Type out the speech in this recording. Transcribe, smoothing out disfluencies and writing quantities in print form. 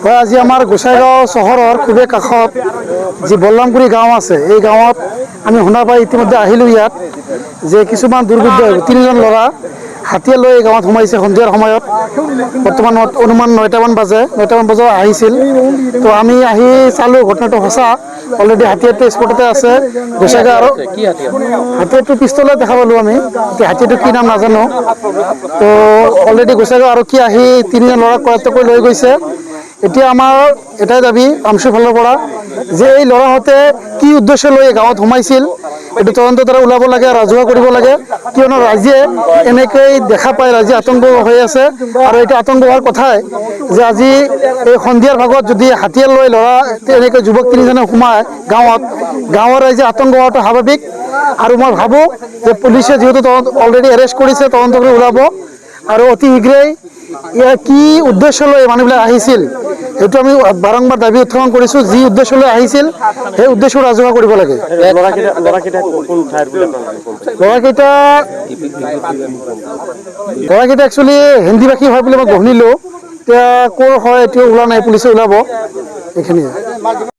হয়, আজি আমাৰ গোসাইগাঁও চহৰৰ খুবেই কাষত যি বল্লামগুৰি গাঁও আছে, এই গাঁৱত আমি শুনা পাই ইতিমধ্যে আহিলোঁ ইয়াত যে কিছুমান দুৰ্বৃত্ত তিনিজন ল'ৰা হাতীয়ে লৈ এই গাঁৱত সোমাইছে সন্ধিয়াৰ সময়ত। বৰ্তমানত অনুমান 9টামান বজাত আহিছিল। তো আমি আহি চালোঁ ঘটনাটো সঁচা। অলৰেডি হাতীটো স্পটতে আছে। গোসাইগাঁও আৰু হাতীটো পিষ্টলে দেখা পালোঁ আমি। এতিয়া হাতীটো কি নাম নাজানো। তো অলৰেডি গোসাইগাঁও আৰক্ষী আহি তিনিজন ল'ৰাক কৰায়ত্ব কৰি লৈ গৈছে। এতিয়া আমাৰ এটাই দাবী আমচুৰ ফালৰ পৰা যে এই ল'ৰাহঁতে কি উদ্দেশ্য লৈ গাঁৱত সোমাইছিল, এইটো তদন্তৰ দ্বাৰা ওলাব লাগে, ৰাজহুৱা কৰিব লাগে। কিয়নো ৰাইজে এনেকৈ দেখা পায়, ৰাইজে আতংক হৈ আছে। আৰু এইটো আতংক হোৱাৰ কথাই যে আজি এই সন্ধিয়াৰ ভাগত যদি হাতীয়ে লৈ ল'ৰা এনেকৈ যুৱক তিনিজনে সোমায় গাঁৱত, গাঁৱৰ ৰাইজে আতংক হোৱাটো স্বাভাৱিক। আৰু মই ভাবোঁ যে পুলিচে যিহেতু অলৰেডি এৰেষ্ট কৰিছে, তদন্ত কৰি ওলাব। আৰু অতি শীঘ্ৰেই ইয়াৰ কি উদ্দেশ্য লৈ মানুহবিলাক আহিছিল, সেইটো আমি বাৰম্বাৰ দাবী উত্থাপন কৰিছোঁ। যি উদ্দেশ্য লৈ আহিছিল, সেই উদ্দেশ্য ৰাজহুৱা কৰিব লাগে। ল'ৰাকেইটা একচুৱেলি হিন্দী ভাষী হয় বুলি মই শুনিলোঁ। এতিয়া ক'ৰ হয় এইটো ওলোৱা নাই, পুলিচে ওলাব এইখিনিয়ে।